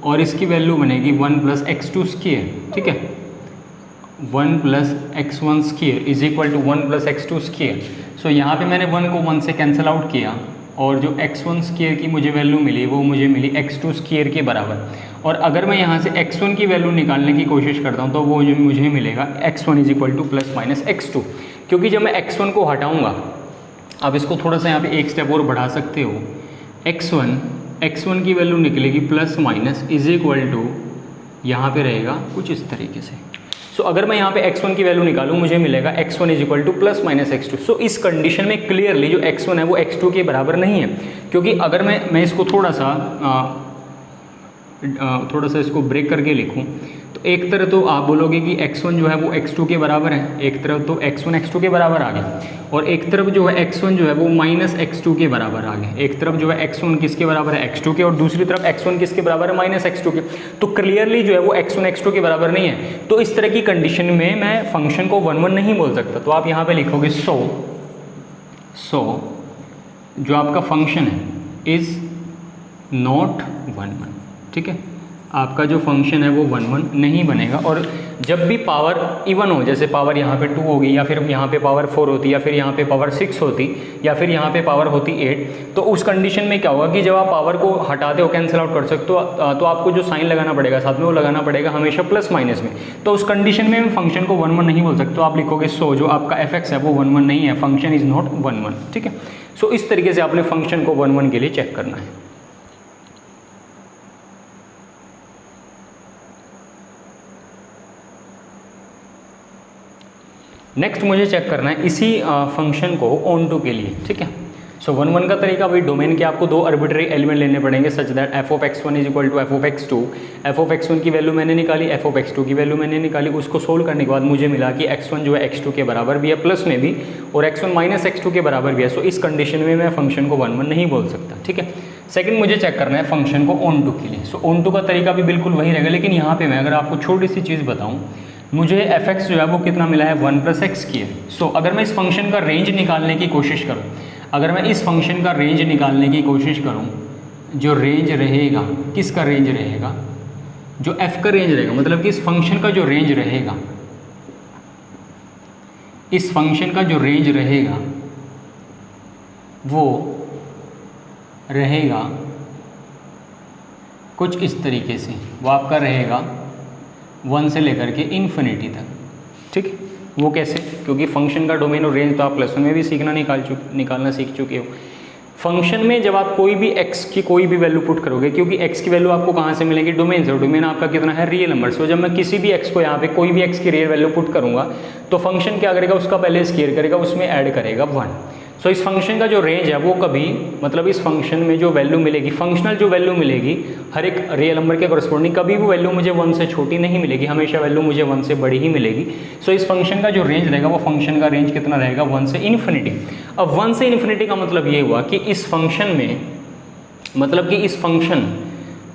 और इसकी वैल्यू बनेगी 1 + x2²। ठीक है, 1 + x1² is equal to 1 + x2²। सो यहाँ पे मैंने 1 को 1 से कैंसिल आउट किया, और जो x1² की मुझे वैल्यू मिली वो मुझे मिली x2² के बराबर। और अगर मैं यहाँ से x1 की वैल्यू निकालने की कोशिश करता हूँ तो वो जो मुझे मिलेगा x1 is equal to ± x2। क्योंकि जब मैं x1 को हटाऊँगा, अब इसको थोड़ा सा यहाँ पे एक स्टेप और बढ़ा सकते हो, x1 की वैल्यू निकलेगी ± इज इक्वल टू, यहाँ पे रहेगा कुछ इस तरीके से। सो अगर मैं यहाँ पे x1 की वैल्यू निकालूँ, मुझे मिलेगा x1 is equal to ± x2। सो इस कंडीशन में क्लियरली जो x1 है वो x2 के बराबर नहीं है, क्योंकि अगर मैं इसको थोड़ा सा इसको ब्रेक करके लिखूँ, तो एक तरह तो आप बोलोगे कि x1 जो है वो x2 के बराबर है, एक तरफ तो x1 x2 के बराबर आ गया, और एक तरफ जो है x1 जो है वो -x2 के बराबर आ गया। एक तरफ जो है x1 किसके बराबर है, x2 के, और दूसरी तरफ x1 किसके बराबर है, -x2 के। तो क्लियरली जो है वो x1 x2 के बराबर नहीं है। तो इस तरह की कंडीशन में मैं फंक्शन को 1 1 नहीं बोल सकता। तो आप यहाँ पे लिखोगे सो जो आपका फंक्शन है इज़ नॉट 1 1। ठीक है, आपका जो फंक्शन है वो 1 1 नहीं बनेगा। और जब भी पावर इवन हो, जैसे पावर यहाँ पे 2 होगी, या फिर यहाँ पे पावर 4 होती, या फिर यहाँ पे पावर 6 होती, या फिर यहाँ पे पावर होती 8, तो उस कंडीशन में क्या होगा कि जब आप पावर को हटाते हो, कैंसिल आउट कर सकते हो, तो आपको जो साइन लगाना पड़ेगा साथ में वो लगाना पड़ेगा हमेशा ± में। तो उस कंडीशन में फंक्शन को 1 1 नहीं बोल सकते। तो आप लिखोगे सो जो आपका एफ एक्स है वो 1 1 नहीं है, फंक्शन इज़ नॉट 1 1। ठीक है, सो इस तरीके से आपने फंक्शन को 1 1 के लिए चेक करना है। नेक्स्ट मुझे चेक करना है इसी फंक्शन को ऑन टू के लिए। ठीक है, सो 1 1 का तरीका वही, डोमेन के आपको 2 आर्बिट्रेरी एलिमेंट लेने पड़ेंगे such that f of x1 is equal to f of x2। f of x1 की वैल्यू मैंने निकाली, f ऑफ x2 की वैल्यू मैंने निकाली। उसको सोल्व करने के बाद मुझे मिला कि x1 जो है x2 के बराबर भी है प्लस में भी, और x1 - x2 के बराबर भी है। सो इस कंडीशन में मैं फंक्शन को 1 1 नहीं बोल सकता। ठीक है, सेकंड मुझे चेक करना है फंक्शन को ऑन टू के लिए। सो ऑन टू का तरीका भी बिल्कुल वही रहेगा, लेकिन यहाँ पे मैं अगर आपको छोटी सी चीज़ बताऊँ, मुझे एफ एक्स जो है वो कितना मिला है, 1 + x²। सो अगर मैं इस फंक्शन का रेंज निकालने की कोशिश करूँ, अगर मैं इस फंक्शन का रेंज निकालने की कोशिश करूँ, जो रेंज रहेगा, किसका रेंज रहेगा, जो f का रेंज रहेगा, मतलब कि इस फंक्शन का जो रेंज रहेगा, इस फंक्शन का जो रेंज रहेगा वो रहेगा कुछ इस तरीके से। वो आपका रहेगा 1 से लेकर के इन्फिनिटी तक। ठीक, वो कैसे, क्योंकि फंक्शन का डोमेन और रेंज तो आप +1 में भी निकालना सीख चुके हो। फंक्शन में जब आप कोई भी x की कोई भी वैल्यू पुट करोगे, क्योंकि x की वैल्यू आपको कहाँ से मिलेगी, डोमेन से, डोमेन आपका कितना है, रियल नंबर। सो जब मैं किसी भी x को यहाँ पे कोई भी x की रियल वैल्यू पुट करूँगा तो फंक्शन क्या करेगा, उसका पहले स्केयर करेगा, उसमें ऐड करेगा 1। सो इस फंक्शन का जो रेंज है वो कभी, मतलब इस फंक्शन में जो वैल्यू मिलेगी, फंक्शनल जो वैल्यू मिलेगी हर एक रियल नंबर के कॉरस्पॉन्डिंग, कभी वो वैल्यू मुझे 1 से छोटी नहीं मिलेगी, हमेशा वैल्यू मुझे 1 से बड़ी ही मिलेगी। सो इस फंक्शन का जो रेंज रहेगा वो फंक्शन का रेंज कितना रहेगा, 1 से इन्फिनिटी। अब 1 से इन्फिनिटी का मतलब ये हुआ कि इस फंक्शन में, मतलब कि इस फंक्शन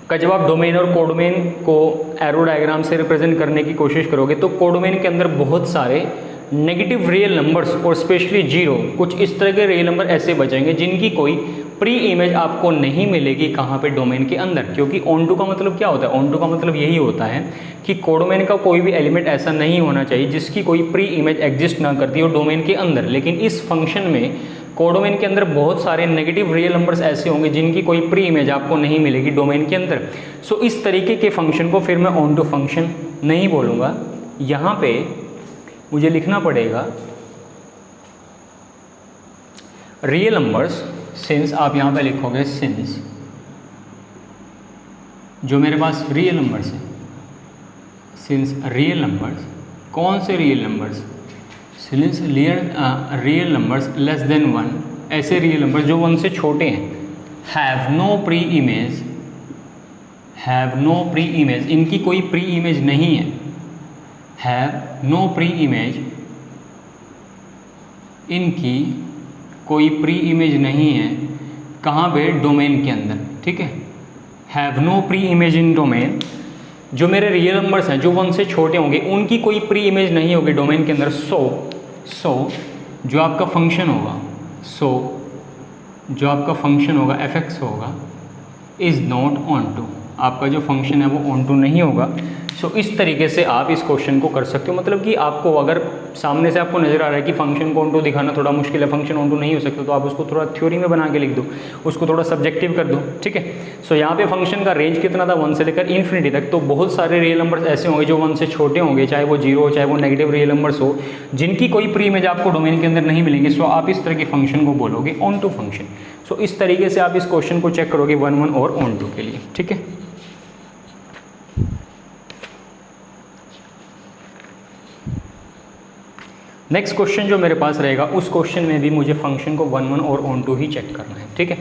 का जब आप डोमेन और कोडोमेन को एरो डायग्राम से रिप्रेजेंट करने की कोशिश करोगे तो कोडोमेन के अंदर बहुत सारे नेगेटिव रियल नंबर्स और स्पेशली 0, कुछ इस तरह के रियल नंबर ऐसे बचेंगे जिनकी कोई प्री इमेज आपको नहीं मिलेगी कहाँ पे, डोमेन के अंदर। क्योंकि ऑन टू का मतलब क्या होता है, ऑन टू का मतलब यही होता है कि कोडोमेन का कोई भी एलिमेंट ऐसा नहीं होना चाहिए जिसकी कोई प्री इमेज एग्जिस्ट ना करती हो डोमेन के अंदर। लेकिन इस फंक्शन में कोडोमेन के अंदर बहुत सारे नेगेटिव रियल नंबर्स ऐसे होंगे जिनकी कोई प्री इमेज आपको नहीं मिलेगी डोमेन के अंदर। सो इस तरीके के फंक्शन को फिर मैं ऑन टू फंक्शन नहीं बोलूँगा, यहाँ पे मुझे लिखना पड़ेगा रियल नंबर्स, सिंस आप यहाँ पे लिखोगे सिंस जो मेरे पास रियल नंबर्स हैं, सिंस रियल नंबर्स, कौन से real numbers, since real numbers less than 1, ऐसे रियल नंबर्स जो 1 से छोटे हैं, have no pre image, have no pre image, इनकी कोई प्री इमेज नहीं है, हैव नो प्री इमेज, इनकी कोई प्री इमेज नहीं है कहाँ पे, डोमेन के अंदर। ठीक है, have no pre image in domain, जो मेरे रियल नंबर्स हैं जो 1 से छोटे होंगे उनकी कोई प्री इमेज नहीं होगी डोमेन के अंदर। सो जो आपका फंक्शन होगा, जो आपका फंक्शन होगा fx होगा इज़ नॉट ऑन टू, आपका जो फंक्शन है वो ऑन टू नहीं होगा। सो इस तरीके से आप इस क्वेश्चन को कर सकते हो। मतलब कि आपको अगर सामने से आपको नज़र आ रहा है कि फंक्शन को ऑन टू दिखाना थोड़ा मुश्किल है, फंक्शन ऑन टू नहीं हो सकता, तो आप उसको थोड़ा थ्योरी में बना के लिख दो, उसको थोड़ा सब्जेक्टिव कर दो। ठीक है, सो यहाँ पे फंक्शन का रेंज कितना था, 1 से लेकर इन्फिनिटी तक। तो बहुत सारे रियल नंबर्स ऐसे होंगे जो 1 से छोटे होंगे, चाहे वो 0 हो, चाहे वो नेगेटिव रियल नंबर्स हो, जिनकी कोई प्री इमेज आपको डोमेन के अंदर नहीं मिलेंगे। सो आप इस तरह के फंक्शन को बोलोगे ऑन टू फंक्शन। सो इस तरीके से आप इस क्वेश्चन को चेक करोगे 1 1 और ऑन टू के लिए। ठीक है, नेक्स्ट क्वेश्चन जो मेरे पास रहेगा उस क्वेश्चन में भी मुझे फंक्शन को 1 1 और ऑन टू ही चेक करना है। ठीक है,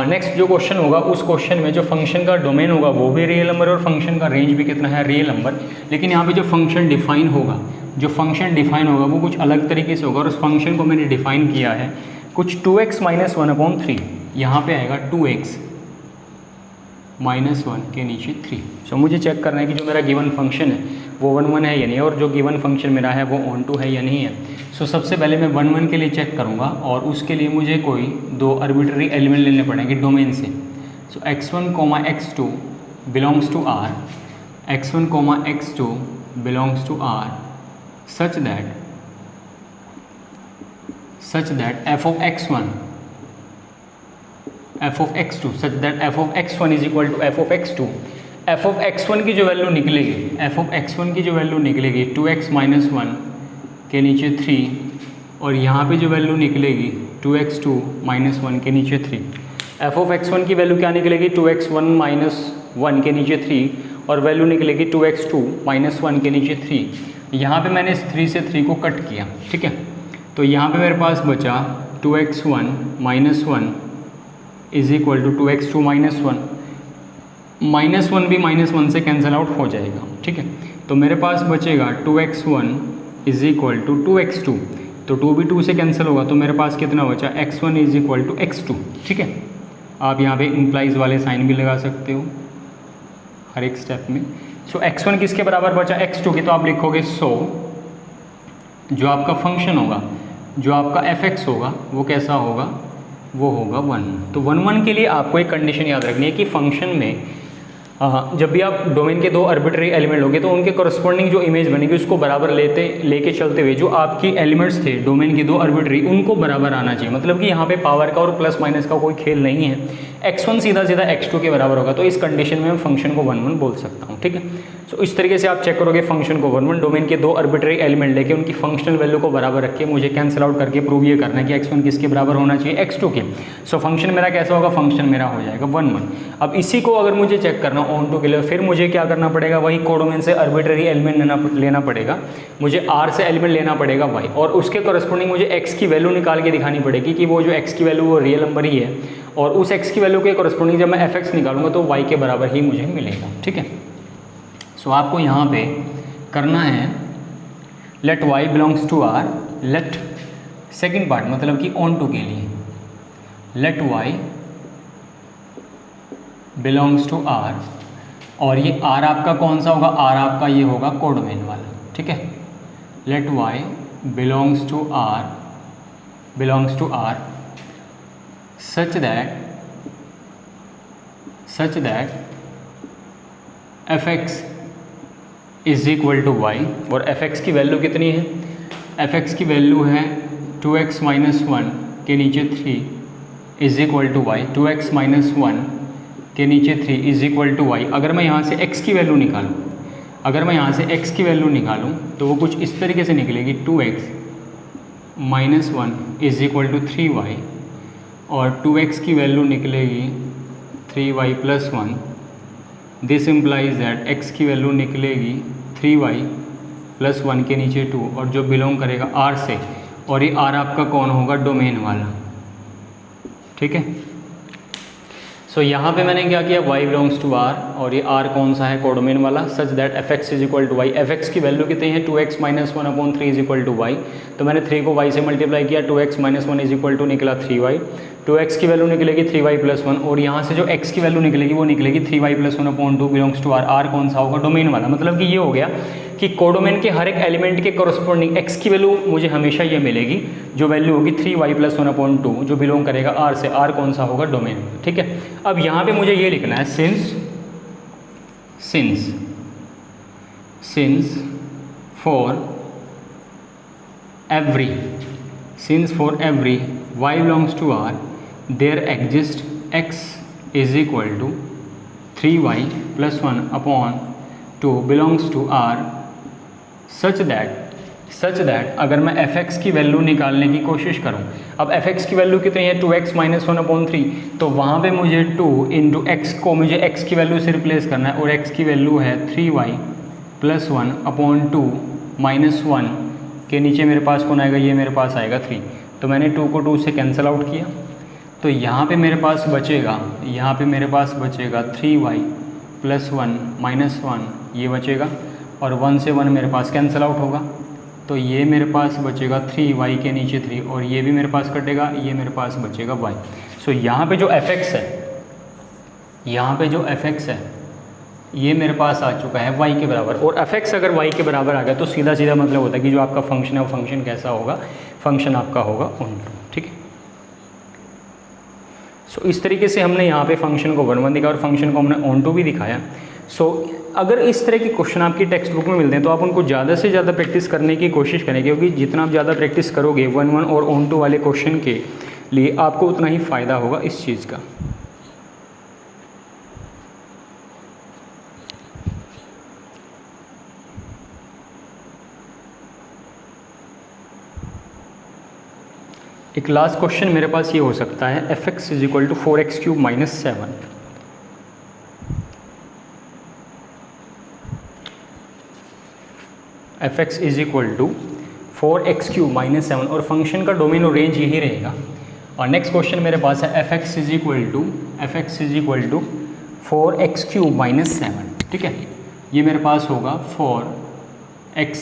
नेक्स्ट जो क्वेश्चन होगा उस क्वेश्चन में जो फंक्शन का डोमेन होगा वो भी रियल नंबर और फंक्शन का रेंज भी कितना है, रियल नंबर। लेकिन यहाँ पे जो फंक्शन डिफाइन होगा, जो फंक्शन डिफाइन होगा वो कुछ अलग तरीके से होगा। और उस फंक्शन को मैंने डिफाइन किया है कुछ 2x - 1/3, यहाँ पे आएगा 2x - 1 के नीचे 3। सो मुझे चेक करना है कि जो मेरा गिवन फंक्शन है वो 1 1 है या नहीं, और जो गिवन फंक्शन मेरा है वो ऑन टू है या नहीं है। सो सबसे पहले मैं 1 1 के लिए चेक करूँगा और उसके लिए मुझे कोई 2 आर्बिट्ररी एलिमेंट लेने पड़ेंगे डोमेन से। So x1, x2 belongs to R, x1, x2 belongs to R such that f of x1 f of x2 such that f of x1 is equal to f of x2। f of x1 की जो value निकलेगी, f of x1 की जो value निकलेगी 2x - 1 के नीचे 3, और यहाँ पे जो वैल्यू निकलेगी 2x2 - 1 के नीचे 3। f of x1 की वैल्यू क्या निकलेगी, 2x1 - 1 के नीचे 3, और वैल्यू निकलेगी 2x2 - 1 के नीचे 3। यहाँ पे मैंने इस 3 से 3 को कट किया। ठीक है, तो यहाँ पे मेरे पास बचा 2x1 - 1 is equal to 2x2 - 1, -1 भी -1 से कैंसिल आउट हो जाएगा। ठीक है, तो मेरे पास बचेगा 2x1 is equal to 2x2, तो 2 भी 2 से कैंसिल होगा, तो मेरे पास कितना बचा, x1 is equal to x2। ठीक है, आप यहाँ पे इंप्लाइज वाले साइन भी लगा सकते हो हर एक स्टेप में। सो x1 किसके बराबर बचा, x2 की, तो आप लिखोगे सो जो आपका फंक्शन होगा, जो आपका fx होगा वो कैसा होगा, वो होगा 1। तो 1 1 के लिए आपको एक कंडीशन याद रखनी है कि फंक्शन में जब भी आप डोमेन के 2 आर्बिट्ररी एलिमेंट लोगे तो उनके कॉरस्पॉन्डिंग जो इमेज बनेगी उसको बराबर लेके चलते हुए जो आपकी एलिमेंट्स थे डोमेन के 2 आर्बिट्ररी उनको बराबर आना चाहिए। मतलब कि यहाँ पे पावर का और प्लस माइनस का कोई खेल नहीं है। x1 सीधा सीधा x2 के बराबर होगा, तो इस कंडीशन में मैं फंक्शन को 1 1 बोल सकता हूँ। ठीक है, सो इस तरीके से आप चेक करोगे फंक्शन को 1 1 डोमेन के दो आर्बिट्रेरी एलिमेंट लेके उनकी फंक्शनल वैल्यू को बराबर रख के मुझे कैंसिल आउट करके प्रूव ये करना है कि x1 किसके बराबर होना चाहिए, x2 के। सो फंक्शन मेरा कैसा होगा, फंक्शन मेरा हो जाएगा 1 1। अब इसी को अगर मुझे चेक करना ऑन टू के लिए, फिर मुझे क्या करना पड़ेगा, वही कोडोमेन से आर्बिट्रेरी एलिमेंट लेना पड़ेगा, मुझे r से एलिमेंट लेना पड़ेगा y, और उसके कॉरस्पॉन्डिंग मुझे x की वैल्यू निकाल के दिखानी पड़ेगी कि वो जो x की वैल्यू वो रियल नंबर ही है, और उस x की वैल्यू के कॉरस्पॉन्डिंग जब मैं fx निकालूंगा तो y के बराबर ही मुझे मिलेगा। ठीक है, सो आपको यहाँ पे करना है let y belongs to r, let second part मतलब कि ऑन टू के लिए let y belongs to r, और ये r आपका कौन सा होगा, r आपका ये होगा कोडोमेन वाला। ठीक है, let y belongs to r such that fx is equal to y, और fx की वैल्यू कितनी है, fx की वैल्यू है 2x माइनस 1 के नीचे 3 is equal to y, 2x minus 1 के नीचे 3 इज इक्वल टू y। अगर मैं यहाँ से x की वैल्यू निकालूँ, अगर मैं यहाँ से x की वैल्यू निकालूँ तो वो कुछ इस तरीके से निकलेगी, 2x minus 1 is equal to 3y, और 2x की वैल्यू निकलेगी 3y plus 1। This implies that x की वैल्यू निकलेगी 3y प्लस 1 के नीचे 2, और जो बिलोंग करेगा r से, और ये r आपका कौन होगा, डोमेन वाला। ठीक है, सो यहाँ पे मैंने क्या किया, y बिलोंग्स टू r, और ये r कौन सा है, कोडोमेन वाला, such that fx is equal to y। fx की वैल्यू कितनी है, 2x minus 1 upon 3 is equal to y, तो मैंने 3 को y से मल्टीप्लाई किया, 2x minus 1 is equal to निकला 3y, 2x की वैल्यू निकलेगी 3y प्लस 1, और यहाँ से जो x की वैल्यू निकलेगी वो निकलेगी 3y plus 1 upon 2 belongs to r। r कौन सा होगा, डोमेन वाला। मतलब कि ये हो गया कि कोडोमेन के हर एक एलिमेंट के कॉरस्पॉन्डिंग x की वैल्यू मुझे हमेशा ये मिलेगी, जो वैल्यू होगी 3y प्लस 1 अपॉन 2, जो बिलोंग करेगा r से। r कौन सा होगा, डोमेन। ठीक है, अब यहाँ पे मुझे ये लिखना है since for every y belongs to r there exists x is equal to 3y plus 1 upon 2 belongs to r such that अगर मैं fx की वैल्यू निकालने की कोशिश करूं, अब fx की वैल्यू कितनी है, 2x माइनस 1 अपॉन 3, तो वहाँ पे मुझे 2 इंटू एक्स को मुझे x की वैल्यू से रिप्लेस करना है, और x की वैल्यू है 3y प्लस 1 अपॉन 2 माइनस 1 के नीचे मेरे पास कौन आएगा, ये मेरे पास आएगा 3, तो मैंने 2 को 2 से कैंसिल आउट किया, तो यहाँ पे मेरे पास बचेगा 3y प्लस 1 माइनस 1, ये बचेगा, और 1 से 1 मेरे पास कैंसिल आउट होगा, तो ये मेरे पास बचेगा 3y के नीचे 3, और ये भी मेरे पास कटेगा, ये मेरे पास बचेगा y। सो यहाँ पे जो fx है, ये मेरे पास आ चुका है y के बराबर, और fx अगर y के बराबर आ गया तो सीधा सीधा मतलब होता है कि जो आपका फंक्शन है वो फंक्शन कैसा होगा, फंक्शन आपका होगा ऑन टू। ठीक है, सो इस तरीके से हमने यहाँ पे फंक्शन को 1 1 दिखाया और फंक्शन को हमने ऑन टू भी दिखाया। सो अगर इस तरह के क्वेश्चन आपकी टेक्स्ट बुक में मिलते हैं तो आप उनको ज़्यादा से ज़्यादा प्रैक्टिस करने की कोशिश करें, क्योंकि जितना आप ज़्यादा प्रैक्टिस करोगे 1 1 और ऑन टू वाले क्वेश्चन के लिए आपको उतना ही फ़ायदा होगा इस चीज़ का। एक लास्ट क्वेश्चन मेरे पास ये हो सकता है, fx is equal to 4x cube minus 7। fx is equal to 4x cube minus 7, और फंक्शन का डोमेन और रेंज यही रहेगा। और नेक्स्ट क्वेश्चन मेरे पास है fx is equal to 4x cube minus 7। ठीक है, ये मेरे पास होगा 4x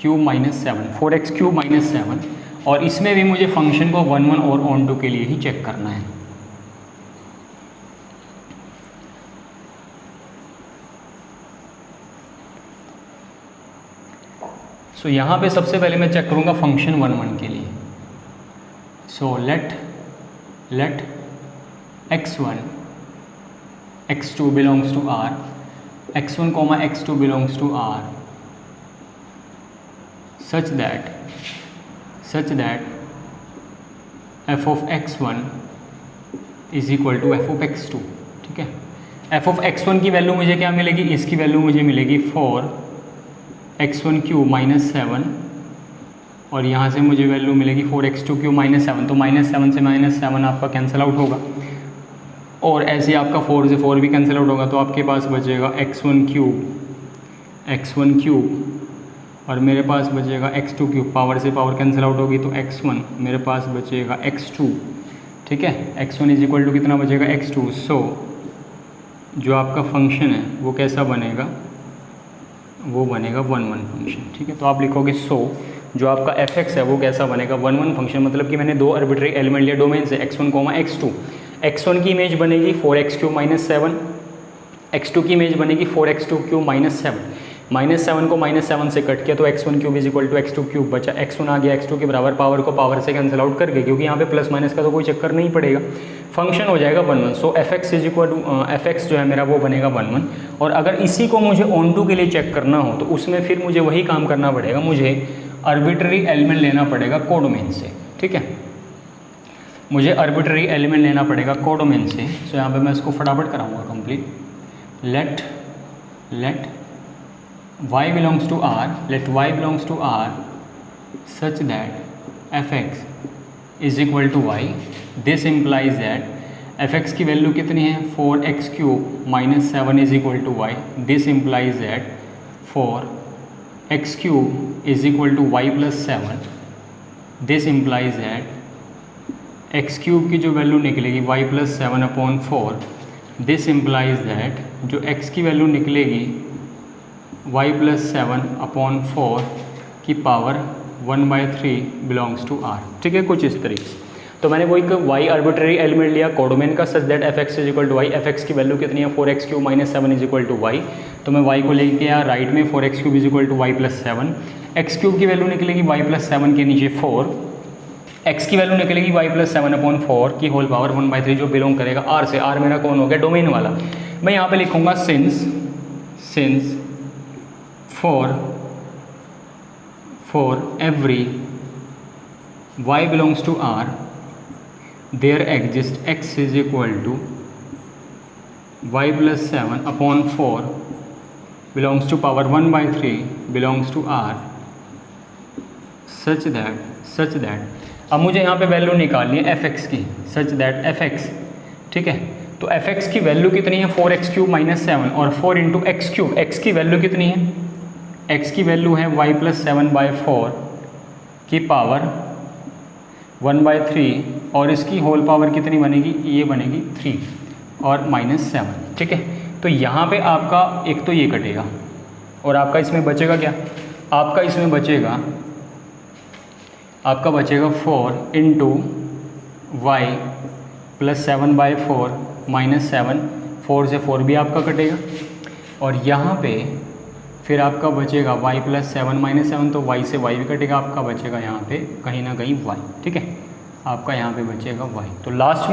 cube minus 7, 4x cube minus 7, और इसमें भी मुझे फंक्शन को 1 1 और ऑन टू के लिए ही चेक करना है। सो यहाँ पे सबसे पहले मैं चेक करूँगा फंक्शन 1 1 के लिए। सो let x1 x2 belongs to r, x1 comma x2 belongs to r such that f of x1 is equal to f of x two. ठीक है, एफ ऑफ एक्स वन की वैल्यू मुझे क्या मिलेगी, इसकी वैल्यू मुझे मिलेगी 4x1 क्यूब माइनस 7, और यहाँ से मुझे वैल्यू मिलेगी 4x2 क्यूब माइनस 7। तो -7 से -7 आपका कैंसिल आउट होगा, और ऐसे आपका 4 से 4 भी कैंसिल आउट होगा। तो आपके पास बचेगा x1 क्यूब और मेरे पास बचेगा x2 क्यूब, पावर से पावर कैंसिल आउट होगी तो x1, मेरे पास बचेगा x2। ठीक है, x1 इज इक्वल टू कितना बचेगा x2। सो जो आपका फंक्शन है वो कैसा बनेगा, वो बनेगा 1-1 फंक्शन। ठीक है, तो आप लिखोगे सो जो आपका fx है वो कैसा बनेगा 1-1 फंक्शन, मतलब कि मैंने दो आर्बिट्रेरी एलिमेंट लिया डोमेन से x1, x2। x1 की इमेज बनेगी 4x क्यूब माइनस 7, x2 की इमेज बनेगी 4x2 क्यूब माइनस 7। -7 को -7 से कट किया तो x1 cube is equal to x2 cube बचा, x1 आ गया x2 के बराबर, पावर को पावर से कैंसिल आउट करके, क्योंकि यहाँ पे प्लस माइनस का तो कोई चक्कर नहीं पड़ेगा, फंक्शन हो जाएगा 1-1। So fx is equal to fx जो है मेरा वो बनेगा 1-1। और अगर इसी को मुझे ऑन टू के लिए चेक करना हो तो उसमें फिर मुझे वही काम करना पड़ेगा, मुझे आर्बिट्ररी एलिमेंट लेना पड़ेगा कोडोमेन से। ठीक है, मुझे आर्बिट्ररी एलिमेंट लेना पड़ेगा कोडोमेन से। सो यहाँ पे मैं इसको फटाफट कराऊंगा complete. Let y belongs to R, let y belongs to R such that fx is equal to y. This implies that fx की वैल्यू कितनी है 4x cube minus 7 is equal to y. This implies that 4x cube is equal to y plus 7. This implies that x cube की जो value निकलेगी y plus 7 upon 4. This implies that जो x की value निकलेगी y plus 7 upon 4 की power 1/3 belongs to R. ठीक है, कुछ इस तरीके से। तो मैंने वो एक y आर्बिट्ररी एलिमेंट लिया कोडोमेन का, such that fx is equal to y. fx की वैल्यू कितनी है 4x cube minus 7 is equal to y. तो मैं y को लेके आया राइट में, 4x cube is equal to y plus 7. x cube की वैल्यू निकलेगी y प्लस 7 के नीचे 4, x की वैल्यू निकलेगी y प्लस 7 अपॉन 4 की होल पावर 1/3 जो बिलोंग करेगा R से. R मेरा कौन हो गया डोमेन वाला. मैं यहाँ पे लिखूँगा since for every y belongs to R there exists x is equal to y plus 7 upon 4 belongs to power 1/3 belongs to R such that अब मुझे यहाँ पे वैल्यू निकालनी है fx की, such that fx. ठीक है, तो fx की वैल्यू कितनी है 4x क्यूब माइनस 7 और 4 इंटू एक्स क्यूब. x की वैल्यू कितनी है, x की वैल्यू है y प्लस 7/4 की पावर 1/3 और इसकी होल पावर कितनी बनेगी, ये बनेगी 3 और -7. ठीक है, तो यहाँ पे आपका एक तो ये कटेगा और आपका इसमें बचेगा क्या, आपका इसमें बचेगा 4 इंटू वाई प्लस 7/4 -7, 4 से 4 भी आपका कटेगा और यहाँ पे फिर आपका बचेगा y प्लस 7 -7, तो y से y भी कटेगा, आपका बचेगा यहाँ पे कहीं ना कहीं y. ठीक है, आपका यहाँ पे बचेगा y. तो लास्ट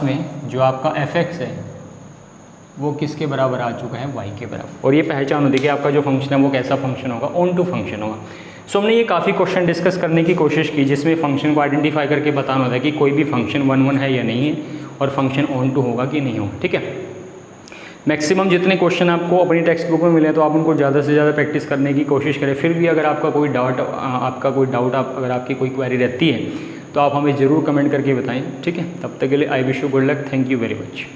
में जो आपका fx है वो किसके बराबर आ चुका है, y के बराबर. और ये पहचान होती है कि आपका जो फंक्शन है वो कैसा फंक्शन होगा, ऑन टू फंक्शन होगा. सो हमने ये काफ़ी क्वेश्चन डिस्कस करने की कोशिश की जिसमें फंक्शन को आइडेंटिफाई करके बताना होता है कि कोई भी फंक्शन 1-1 है या नहीं है और फंक्शन ऑन टू होगा कि नहीं होगा. ठीक है, मैक्सिमम जितने क्वेश्चन आपको अपनी टेक्स्ट बुक में मिले तो आप उनको ज़्यादा से ज़्यादा प्रैक्टिस करने की कोशिश करें. फिर भी अगर आपका कोई डाउट अगर आपकी कोई क्वेरी रहती है तो आप हमें ज़रूर कमेंट करके बताएं. ठीक है, तब तक के लिए I wish you good luck. Thank you very much.